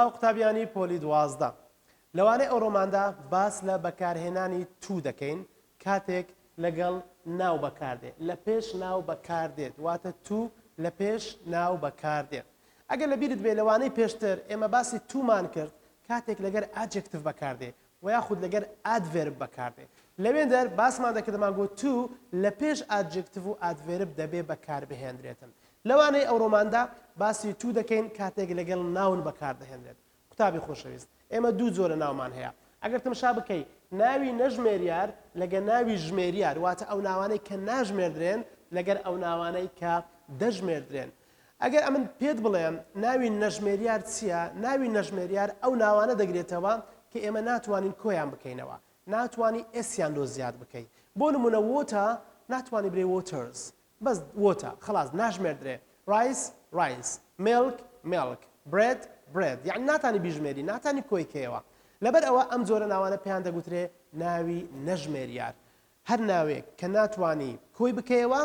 سڵاو قوتابیانی پۆلی 12 لەوانەیە ئەو ڕۆماندا باس لە بەکارهێنانی تو دەکەین کاتێک لەگەڵ ناو بەکاردێت لە پێش ناو بەکاردێت واتە تو لە پێش ناو بەکاردێت ئەگەر لەبیرت بێ لەوانەی پێشتر ئێمە باسی تومان کرد کاتێک لەگەر ئادجکتیڤ بەکاردێت و یاخود لەگەر ئادڤێرب بەکاردێت لەوێندەر باسمان دەکردمان گوت تو لە پێش ئادجکتیڤ و ئادڤێرب دەبێ بەکاربهێنرێتن لەوانەیە ئەو ڕۆماندا باسی تو دەکەین کاتێک لەگەڵ ناون بەکاردەهێنرێت قوتابی خۆشەویست ئێمە دوو جۆرە ناومان هەیە ئەگەر تماشا بکەی ناوی نەژمێریار لەگە ناوی ژمێریار واتە ئەو ناوانەی کە ناژمێردرێن لەگەر ئەو ناوانەی کە دەژمێردرێن ئەگەر ئەمن پێت بڵێم ناوی نەژمێریار چییە ناوی نەژمێریار ئەو ناوانە دەگرێتەوە کە ئێمە ناتوانین کۆیان بکەینەوە ناتوانی ئێسیان لۆ زیاد بکەین بۆ نمونە وۆتە ناتوانانی برێ وۆترز بەس وۆتە خلاص ناژمێردرێ ڕایس ڕایس مێلک مێلک برێد برێد یعنی ناتانی بیژمێری ناتانی کۆی کێوە لەبەر ئەوە ئەم جۆرە ناوانە پێیان دەگوترێ ناوی نەژمێریار هەر ناوێک کە ناتوانی کۆی بکەیەوە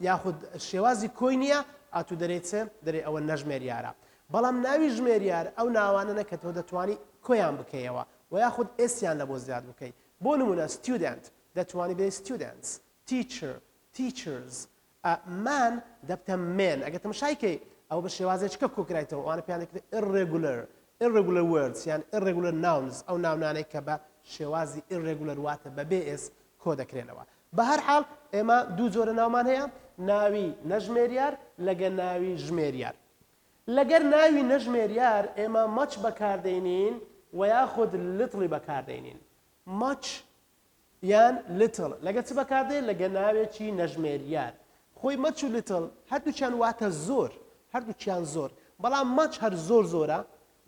یاخود شێوازی کۆی نییە ئاتو دەرێتە دەرێ ئەوە نەژمێریارە بەڵام ناوی ژمێریار ئەو ناوانە کە تۆ دەتوانی کۆیان بکەیەوە و یاخود ئێسیان لە بۆ زیاد بکەیت بۆ نمونە ستودنت دەتوانی بێ ستودنتس تیچر تیچرز مان دەبتە مێن ئەگە تەماشایکەی ئەو بە شێوازێککە کۆکرایتەوە ئەوانە پێیان دەکرێت irregular words یان irregular nouns ئەو ناونانەی کە بە شێوازی irregular واتە بە بێئس کۆ دەکرێنەوە بە هەر حاڵ ئێمە دوو جۆرە ناومان هەیە ناوی نەژمێریار لەگە ناوی ژمێریار لەگەر ناوی نەژمێریار ئێمە مەچ بەکاردێنین و یاخود لتڵی بەکاردێنین مەچ یان لتڵ لەگە چ بەکاردێن لەگە ناوێکی نەژمێریار خۆی مەچ و لتڵ هەردووچیان واتە زۆر هەردووچیان زۆر بەڵام مەچ هەر زۆر زۆرە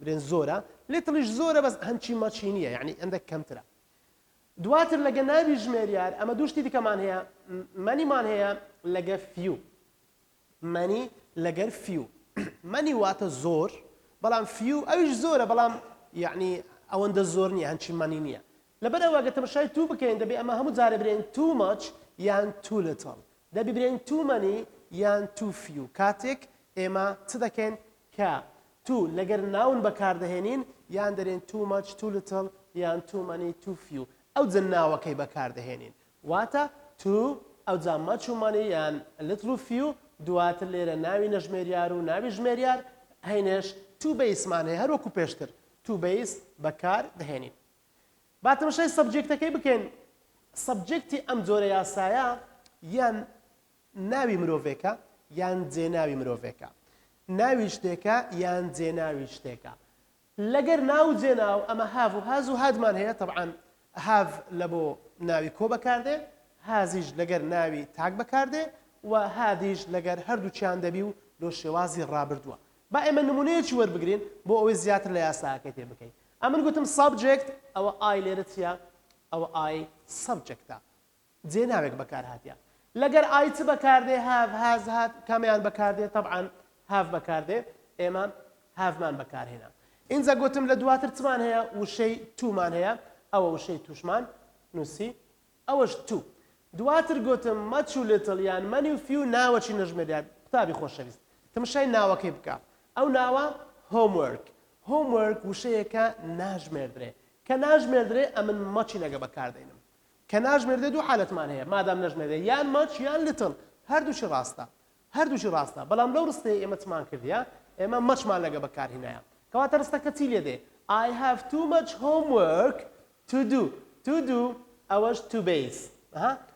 برێن زۆرە لتڵیش زۆرە بەس هەنچی مەچی نییە یعنی ئەندێک کەمترە دواتر لەگە ناوی ژمێریار ئەمە دووشتی دیکەمان هەیە مەنیمان هەیە لەگە فیو مەنی لەگەر فیو مەنی واتە زۆر بەڵام فیو ئەویش زۆرە بەڵام یعنی ئەوەندە زۆر نییە هەنچی مەنی نییە لەبەر ئەوە گە تەماشای تو بکەین دەبێ ئەمە هەموو جارە برێن تو مەچ یان تو لتڵ دەبی برێن تو مەنی یان تو فیو کاتێک ئێمە چ دەکەین کە تو لەگەر ناون بەکاردەهێنین یان دەرێن تو مەچ تو لتڵ یان تو مەنی تو فیو ئەو جە ناوەکەی بەکاردەهێنین واتە تو ئەو جا مەچ و مەنی یان لتڵ و فیو دواتر لێرە ناوی نەژمێریار و ناوی ژمێریار هەینێش تو بەیسمان هەیە هەروەکو پێشتر تو بەیس بەکار دەهێنین با تەماشای سەبجێکتەکەی بکەین سەبجێکتی ئەم جۆرە یاسایە یان ناوی مرۆڤێکە یان جێناوی مرۆڤێکە ناوی شتێکە یان جێناوی شتێکە لەگەر ناو جێناو ئەمە هاو و هاز و هادمان هەیە طبعاً هاو لە بۆ ناوی کۆ بەکاردێ هازیش لەگەر ناوی تاک بەکاردێ و هادیش لەگەر هەردووچیان دەبی و لۆ شێوازی ڕابردووە با ئێمە نمونەیەکی وەربگرین بۆ ئەوەی زیاتر لە یاساکەی تێ بکەین ئەمن گوتم سابجێکت ئەوە ئای لێرە چیە ئەوە ئای سەبجێکتە جێناوێک بەکار هاتیە لەگەر ئای چ بەکاردێ هاو هاز هات کامیان بەکاردێ طبعاً هاو بەکاردێ ئێمە هاومان بەکارهێنا ئینجا گوتم لە دواتر چمان هەیە وشەی تومان هەیە ئەوە وشەی توشمان نووسی ئەوەش تو دواتر گوتم مەچ و لتڵ یان مەنی و فیو ناوەچی نەژمێریار قوتابی خۆشەویست تەماشای ناوەکەی بکە ئەو ناوە هۆمورک هۆمورک وشەیەکە ناژمێردرێ کە ناژمێردرێ ئەمن مەچی لەگە بەکاردێنم کە ناژمێردێ دوو حالەتمان هەیە مادام نەژمێردێ یان مەچ یان لتڵ هەردووشی ڕاستە هەردووشی ڕاستە بەڵام لەو ڕستەیە ئێمە چمان کردیە ئێمە مەچمان لەگە بەکارهێنایە کەواتە ڕستەکە چی لێ دێ I have too much homework to do ئەوەش to base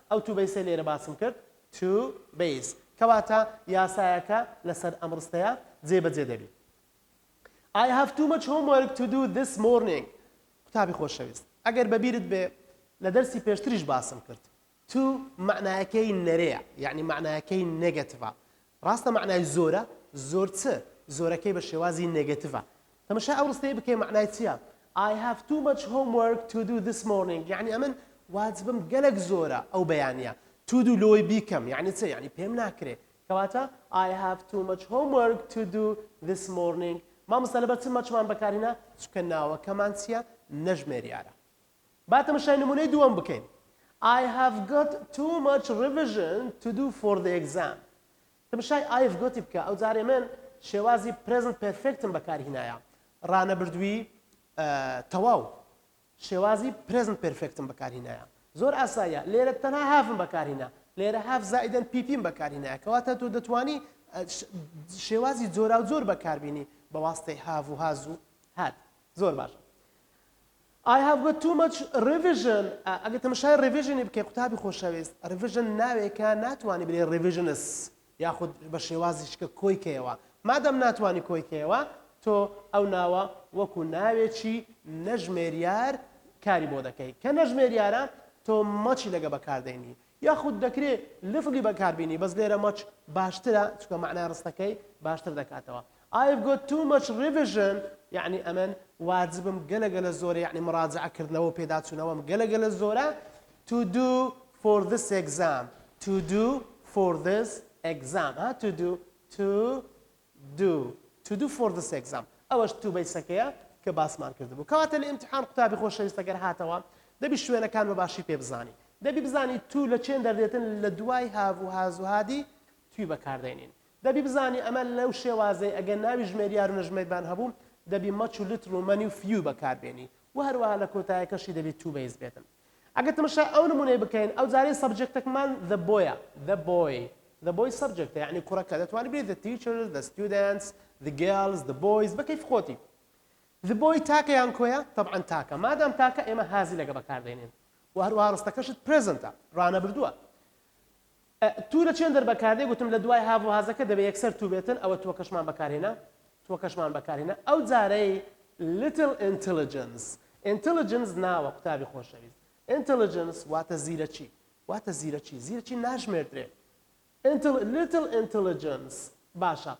ئەو to base لێرە باسم کرد to base کەواتە یاسایەکە لەسەر ئەم ڕستەیە جێبەجێ دەبی I have too much homework to do this morning قوتابی خۆشەویست ئەگەر بەبیرت بێ لە دەرسی پێشتریش باسم کرد تو معنایەکەی نەرەیە یعنی معنایەکەی نێگەتیڤە ڕاستە معنای زۆرە زۆر چ زۆرەکەی بە شێوازی نێگەتیڤە تەماشای ئەو ڕستەیە بکەی معنای چییە I have too much homework to do this morning یعنی ئەمن واجبم گەلێک زۆرە ئەو بەیانیە تو دو لۆی بیکەم یعنی چ یعنی پێم ناکرێ کەواتە I have too much homework to do this morning مامۆستا لەبەر چ مەچمان بەکارهێنا چونکە ناوەکەمان چییە نەژمێریارە با تەماشای نمونەی دووەم بکەین I have got too much revision to do for the exam تەماشای I have got بکە ئەو جارێ من شێوازی present perfectم بەکارهێنایە ڕانەبردووی تەواو شێوازی پرێزنت پێرفێکتم بەکارهێنایە زۆر ئاساییە لێرە تەنها هافم بەکارهێنا لێرە هاف زائیدەن پیپیم بەکارهێنایە کەواتە تۆ دەتوانی شێوازی جۆرا و جۆر بەکاربینی بە واستەی هاف و هاز و هات زۆر باشە I have got too much revision ئەگەر تەماشای revision بکەی قوتابی خۆشەویست revision ناوێکە ناتوانانی بێ revisionist یاخود بە شێوازیشکە کۆیکەوە مادەم ناتوانانی کۆیکەوە تۆ ئەو ناوە وەکو ناوێکی نەژمێریار کاری بۆ دەکەی کە نەژمێریارە تۆ مەچی لەگە بەکاردێنی یاخود دەکرێت لفلی بەکاربینی بەس لێرە مەچ باشترە چکە معنای ڕستەکەی باشتر دەکاتەوە I've got too much revision يعني ئەمن واجبم گەلە زۆرە یعنی مراجعەکردنەوە پێداچوونەوەم گەلە زۆرە to do for this exam to do for this exam to do for this exam ئەوەش تو بەیسەکەیە کە باسمان کردبوو کەواتە لە ئیمتحان قوتابی خۆشەویستەگەر هاتەوە دەبی شوێنەکان بە باشی پێ بزانی دەبی بزانی تو لە چێن دەردێتن لە دوای هاو و هاز و هادی توی بەکاردێنین دەبی بزانی ئەمە لەو شێوازەی ئەگەر ناوی ژمێریار و نەژمێربان هەبوو دەبی مەچ و لتر و مەنی و فیو بەکاربێنی و هەروەها لە کۆتاییەکەشی دەبی تو بەیز بێتن ئەگەر تەماشای ئەو نمونەی بکەین ئەو جارەی سەبجەکتێکمان the boy سەبجەکتە یعنی کوڕەکە دەتوانێت بێت the teachers the students the girls the boys بەکەیف خۆتی the boy تاکە یان کۆیە طبعا تاکە مادام تاکە ئێمە هازی لەگە بەکاردێنین و هەروەها ڕستەکەشت پرێزنتە ڕانەبردووە تو لە چێن دەربەکاردێ گوتم لە دوای هاو و هازەکە دەبێت یەکسەر تو بێتن ئەوە تۆکەشمان بەکارهێنا ئەو جارەی little intelligence ناوە قوتابی خۆشەویست intelligence واتە زیرەکی ناژمێردرێ little intelligence باشە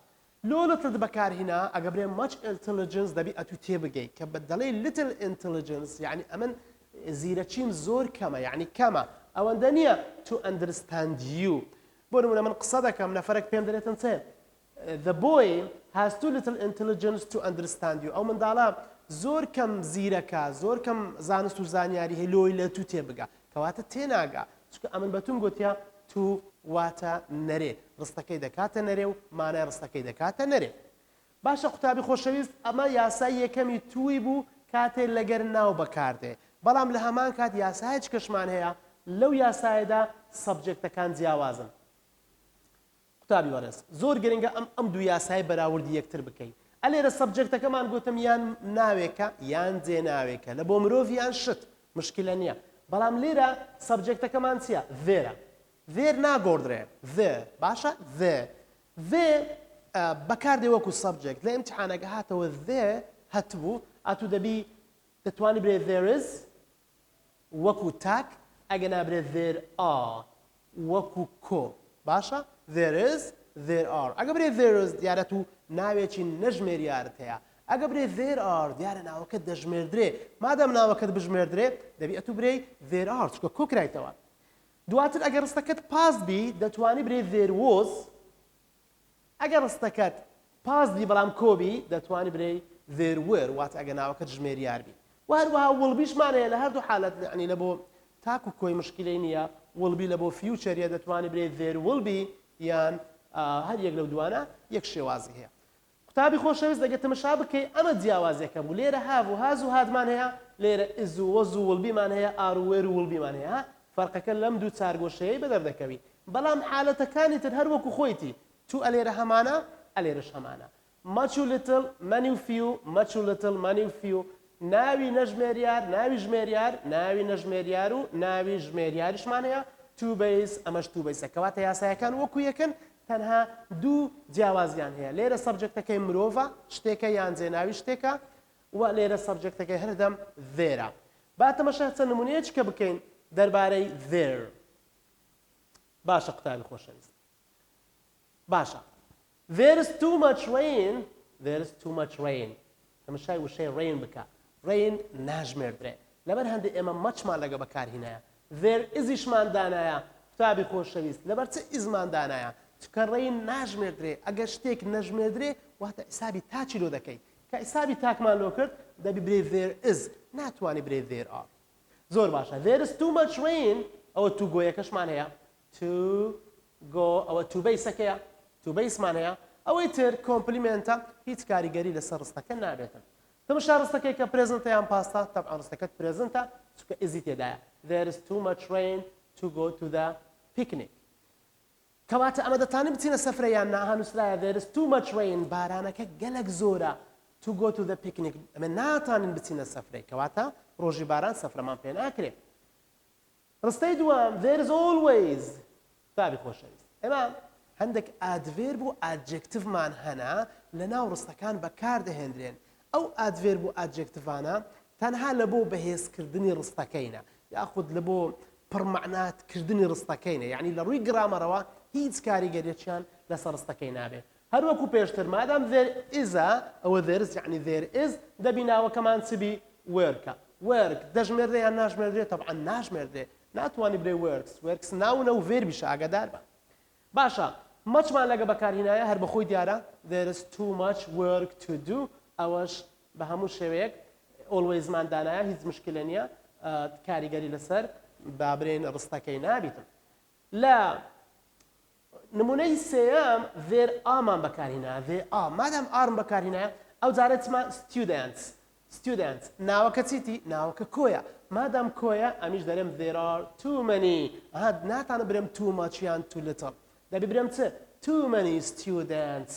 لۆ little بەکارهێنا ئەگە برێ much intelligence دەبی ئەتو تێبگەی کە بەدەڵێ little intelligence یعنی ئەمن زیرەچیم زۆر کەمە یعنی کەمە ئەوەندە نییە to understand you بۆ نمونە من قسە دەکەم نەفەرێک پێم دەرێتن چێ the boy has too little intelligence to understand you ئەو منداڵە زۆر کەم زیرەکە زۆر کەم زانست و زانیاری هەلۆی لە تو تێبگە کەواتە تێناگا چکە ئەمن بەتون گوتیا تو واتە نەرێ ڕستەکەی دەکاتە نەرێ و مانای ڕستەکەی دەکاتە نەرێ باشە قوتابی خۆشەویست ئەمە یاسای یەکەمی توی بوو کاتێ لەگەر ناو بەکاردێ بەڵام لە هەمان کات یاسای چ کەشمان هەیە لەو یاسایەدا سەبجەکتەکان جیاوازن قوتابی وەرز زۆر گرنگە ئەم دوو یاسای بەراوردی یەکتر بکەین ئەلێرە سەبجەکتەکەمان گوتم یان ناوێکە یان جێناوێکە لە بۆ مرۆڤ یان شت مشکلە نییە بەڵام لێرە سەبجەکتەکەمان چییە ذێر ناگۆڕدرێ باشە بەکاردێ وەکو سەبجەکت لە ئیمتحانەکە هاتەوە هەتبوو ئەتوو دەبی دەتوانی برێ there is وەکو تاک ئەگە نابرێت there are وەکو کۆ باشە there is there are ئەگە برێ there is دیارە تو ناوێکی نەژمێریارت هەیە ئەگە برێ there are دیارە ناوەکەت دەژمێردرێ مادام ناوەکەت بژمێردرێ دەبی ئەتوو برێ there are چکە کۆ کرایتەوە دواتر ئەگەر ڕستەکەت پاس بی دەتوانی برێ there was ئەگەر ڕستەکەت پاس بی بەڵام کۆبی دەتوانی برێ there were واتە ئەگە ناوەکەت ژمێریار بی و هەروەها وڵبیشمانەیە لە هەردوو حالەت ینی لە بۆ تاکو کۆی مشکلەی نییە وڵبی لە بۆ فیوچەریە دەتوانی برێ there will be یان هەر یەک لەو دوانە یەک شێوازی هەیە قوتابی خۆشەویست دەگە تەمەشا بکەی ئەمە جیاوازیەکە بوو لێرە هاو و هاز و هادمان هەیە لێرە ئز و وەز و وڵبیمان هەیە ئار و وێر و وڵبیمان هەیە فەرقەکە لەم دوو چارگۆشەیەی بەدەردەکەوی بەڵام حالەتەکانی تر هەر وەکو خۆیتی تو ئەلێرە هەمانە ئەلێرەش هەمانە much و little many و few much و little many و few ناوی نەژمێریار ناوی ژمێریار ناوی نەژمێریار و ناوی ژمێریاریشمان هەیە تو بەیس ئەمەش تو بەیسە کەواتە یاسایەکان وەکو یەکن تەنها دوو جیاوازیان هەیە لێرە سەبجەکتەکەی مرۆڤە شتێکە یان جێناوی شتێکە و لێرە سەبجەکتەکەی هەردەم ذێرە با تەماشا چەند نمونەیەکی کە بکەین دەربارەی there باشە قوتابی خۆشەویست باشە there is too much rain تەماشای وشەی rain بکە rain ناژمێردرێ لەبەر هەندێک ئێمە مەچمان لەگە بەکارهێنایە there isیشمان دانایە قوتابی خۆشەویست لەبەر چ ئیزمان دانایە چکە rain ناژمێردرێ ئەگەر شتێک نەژمێردرێ واتە ئیسابی تاچی لۆ دەکەی کە ئیسابی تاکمان لۆ کرد دەبی برێ there is ناتوانی برێ there are زۆر باشە there is too much rain ئەوە تو گۆیەکەشمان هەیە to go ئەوە تو بەیسەکەیە تو بەیسمان هەیە ئەوەی تر کۆمپلیمنتە هیچ کاریگەری لەسەر ڕستەکە نابێتن تەماشا ڕستەکەی کە پرێزنتە یان پاستا تەبعاً ڕستەکەت پرێزنتە چونکە ئیزی تێدایە there is too much rain to go to the picnic کەواتە ئەمە دەتوانین بچینە سەفرە یان نا هەنووسرایە there is too much rain بارانەکە گەلێک زۆرە to go to the picnic ئەمە ناتوانین بچینە سەفرەی کەواتە ڕۆژی باران سەفرەمان پێ ناکرێت ڕستەی دووەم there is always تابی خۆشەویست ئێمە هەندێک ئادڤێرب و ئادجێکتیڤمان هەنا لە ناو ڕستەکان بەکاردەهێنرێن ئەو ئادڤێرب و ئادجێکتیڤانە تەنها لە بۆ بەهێزکردنی ڕستەکەینە یاخود لە بۆ پڕمەعناتکردنی ڕستەکەینە یعنی لە ڕووی گرامەرەوە هیچ کاریگەریەکیان لەسەر ڕستەکەی نابێت هەروەکو پێشتر مادام there is ئەوە there is یعنی there is دەبی ناوەکەمان چبی وێرکە وێرک دەژمێردرێ یان ناژمێردرێت تەبعاً ناژمێردرێ ناتوانانی برێ وێرکس ناونە و vێربیشە ئاگادار بە باشە مەچمان لەگە بەکارهێنایە هەر بەخۆی دیارە there is too much work to do ئەوەش بە هەموو شێوەیەک always-مان دانایە هیچ مشکلە نییە کاریگەری لەسەر بابرێن ڕستەکەی نابیتم لە نمونەی سێەم there are-مان بەکارهێنایە there are مادام ئارم بەکارهێنایە ئەو جارە چمان students ناوەکە چیتی ناوەکە کۆیە مادام کۆیە ئەمیش دەرێم there are too many ناتانە برێم too much یان too little دەبی برێم چ too many students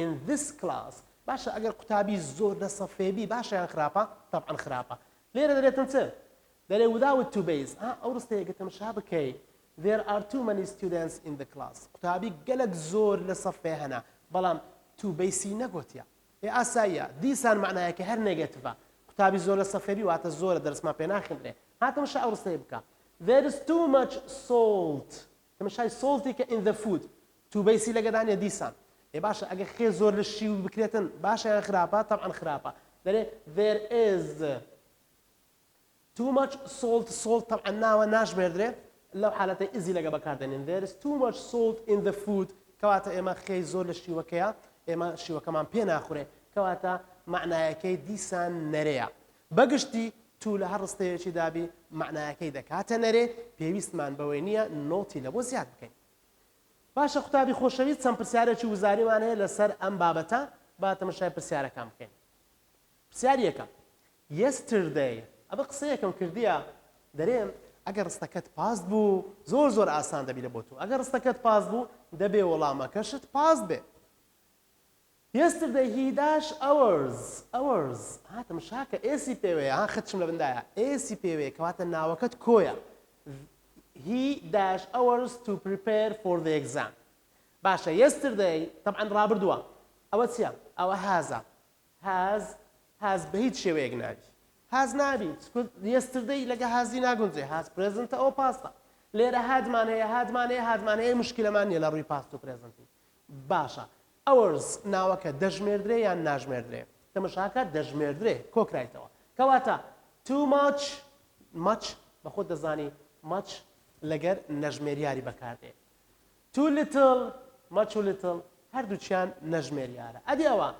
in this class باشە ئەگەر قوتابی زۆر لە سەفێبی باشە یان خراپە طبعاً خراپە لێرە دەرێتن چ دەرێ without two base ئەو ڕستەیە گەتەمەشا بکەی there are too many students in the class قوتابی گەلک زۆر لە سەفێ هەنا بەڵام two base نەگوتیە ئاساییە دیسان معنایەکە هەر نێگەتیڤە قوتابی زۆر لە سەفێبی واتە زۆرە دەرسمان پێ ناخێنرێ هاتەمەشا ئەو ڕستەیە بکە there is too much salt تەمەشای سۆڵتی کە in the food two base لەگەدانە دیسان باشە ئەگە خێ زۆر لە شیو بکرێتن باشە یان خراپە طبعاً خراپە دەرێ there is too much salt طبعاً ناوە ناژمێردرێ لەو حالەتە ئیزی لەگە بەکاردێنین there is too much salt in the food کەواتە ئێمە خێی زۆر لە شیوەکەیە ئێمە شیوەکەمان پێ ناخورێ کەواتە معنایەکەی دیسان نەرەیە بەگشتی تو لە هەر ڕستەیەکی دابی معنایەکەی دەکاتە نەرێ پێویستمان بەوەی نییە نۆتی لە بۆ زیاد بکەین باشە قوتابی خۆشەویست چەند پرسیارێکی وزاریمان هەیە لەسەر ئەم بابەتە با تەماشای پرسیارەکان بکەین پرسیاری یەکەم yesterday ئەمە قسەیەکم کردیە دەرێم ئەگەر ڕستەکەت پاست بوو زۆر ئاسان دەبی لە بۆ تو ئەگەر ڕستەکەت پاست بوو دەبێ وەڵامەکەشت پاست بێ yesterday he dash hours هاتەمشاکە ئێسی پێوەیە خەتشم لە بندایە ئێسی پێوەیە کەواتە ناوەکەت کۆیە he dash hours to prepare for the exam باشە yesterday طبعاً ڕابردووە ئەوە چییە ئەوە has بە هیچ شێوەیەک نابی has نابی yesterday لەگە هازی ناگونجێ has present ئەوە پاستە لێرە هادمان هەیە مشکلەمان نیە لە ڕووی پاست و پرێزنتی باشە hours ناوەکە دەژمێردرێ یان ناژمێردرێ تەماشاکە دەژمێردرێ کۆکرایتەوە کەواتە too much بە خۆت دەزانی much لەگەر نەژمێریاری بەکاردێ too little هەردووچیان نەژمێریارە ئەدی ئەوە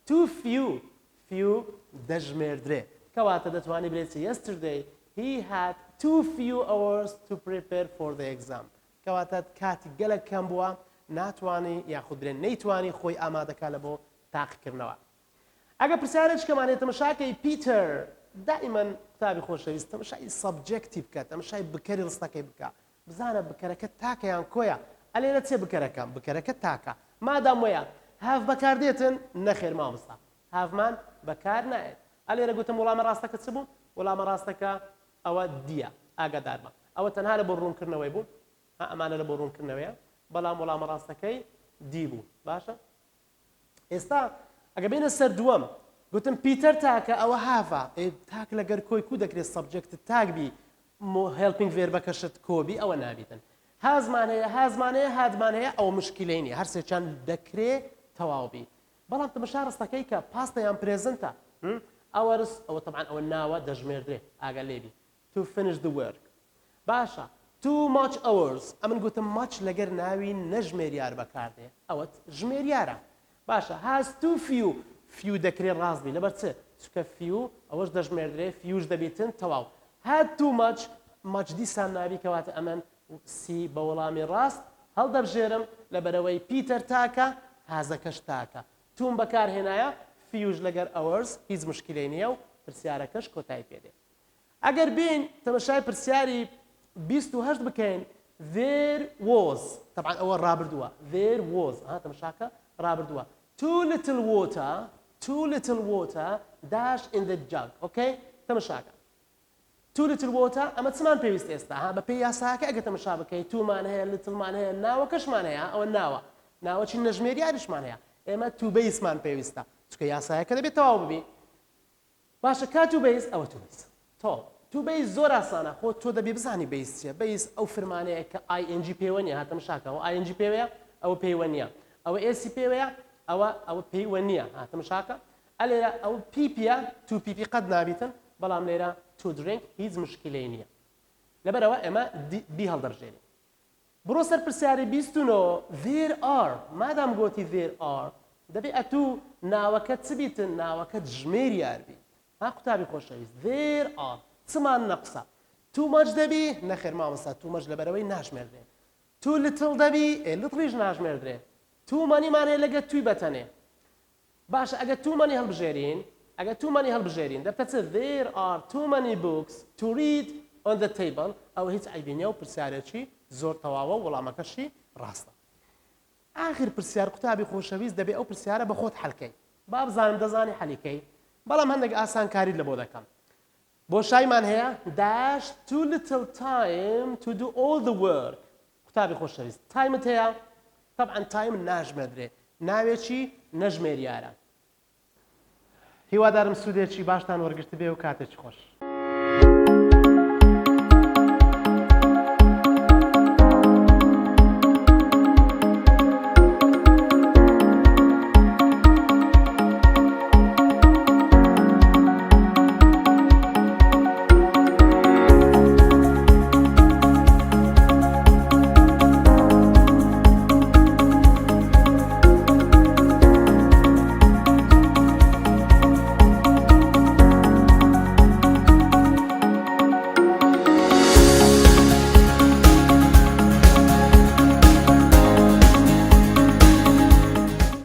too few دەژمێردرێ کەواتە دەتوانی بڵێت yesterday he had too few hours to prepare for the exam کەواتە کاتی گەلک کەم بووە ناتوانی یاخود برێن نەیتوانی خۆی ئامادەکە لە بۆ تاقیکردنەوە ئەگە پرسیارێک کەمانێت تەماشاکەی پیتەر دائیمەن قوتابی خۆشەویست تەماشای سەبجەکتی بکە تەماشای بکەری ڕستەکەی بکە بزانە بکەرەکە تاکە یان کۆیە ئەلێرە چێ بکەرەکە تاکە مادام وەیە هاف بەکاردێتن نەخێر مامۆستا هافمان بەکار نایێت ئەلێرە گوتم وەڵامە ڕاستەکە چ بوو وەڵامە ڕاستەکە ئەوە دیە ئاگادار بە ئەوە تەنها لە بۆ ڕوونکردنەوەی بوو ئەمانە لە بۆ ڕوونکردنەوەیە بەڵام وەڵامە ڕاستەکەی دی بوو باشە ئێستا ئەگە بینە سەر دووەم گوتم پیتەر تاکە ئەوە هافە تاک لەگەر کۆی کو دەکرێت سەبجەکت تاکبی هێلپینگ ڤێربەکەشت کۆبی ئەوە نابیتن هازمان هەیە هادمان هەیە ئەو مشکلەی نیە هەرسێکیان دەکرێت تەواوبی بەڵام تەماشا ڕستەکەی کە پاستە یان پرێزنتە ئەوەرس ئەوە طبعاً ئەوە ناوە دەژمێردرێ ئاگە لێبی to finish the work باشە too much hours ئەمن گوتم much لەگەر ناوی نەژمێریار بەکاردێ ئەوە ژمێریارە باشە has too few دەکرێت ڕاستبی لەبەر چ چکە few ئەوەش دەژمێردرێ fewش دەبێتن تەواو had too much دیسان نابی کەواتە ئەمن سی بە وەڵامی ڕاست هەڵدەبژێرم لەبەرەوەی پیتەر تاکە هازەکەش تاکە توم بەکارهێنایە فیوش لەگەر ئەوەرز هیچ مشکلەی نییە و پرسیارەکەش کۆتایی پێدێ ئەگەر بین تەمەشای پرسیاری 28 بکەین there was طبعا ئەوە ڕابردووە there was تەمەشاکە ڕابردووە two little water dash in the jug okay تەمەشاکە two little water ئەمە چمان پێویست ئێستا بە پێی یاساکە ئەگە تەمەشا بکەیت تومان هەیە لیتلمان هەیە ناوەکەشمان هەیە ئەوە ناوە ناوەچی نەژمێریارشمان هەیە ئێمە تو بەیسمان پێویستە چکە یاسایەکە دەبێت تەواو ببی باشە کا تو بەیس ئەوە تو بەیس تو بەیس زۆر ئاسانە خۆ تۆ دەبێ بزانی بەیس چیە بەیس ئەو فرمانەیە کە ING پێوە نیە هاتەمەشاکەەوە ING پێوەیە ئەوە پێیوە نییە ئەوە AC پێوەیە ئەوە پێیوە نییە هاتەمەشاکە ئەلێرە ئەو پیپە تو پیپی قەت نابیتن بەڵام لێرە to drink هیچ مشکلەی نییە لەبەرەوە ئێمە بی هەڵدەڕژێنین بڕۆ سەر پرسیاری 29 there are مادام گۆتی there are دەبێت ئەتوو ناوەکەت چ بیتن ناوەکەت ژمێریار بی قوتابی خۆشەویست there are چمان نەقسە too much دەبی نەخێر مامەستا too much لەبەرەوەی ناشمێردرێ too little دەبی لیتڵیش ناشمێردرێ too moneyمان هەیە لەگە توی بەتەنێ باشە ئەگە too money هەڵبژێرین ئەگە too money هەڵبژێرین دەبتە there are too many books to read on the table ئەوە هیچ عیبی نییە و پرسیارێکی زۆر تەواوە و وەڵامەکەشی ڕاستە ئاخر پرسیار قوتابی خۆشەویست دەبێت ئەو پرسیارە بە خۆت حەلکەی با بزانم دەزانی حەلیکەی بەڵام هەندێک ئاسان کاریت لە بۆ دەکەم بۆ شایمان هەیە dash too little time to do all the work قوتابی خۆشەویست تایمت هەیە طبعا تایم ناژمێردرێ ناوێکی نەژمێریارە هیوادارم سوودێکی باشتان وەرگرت بێ و کاتێکی خۆش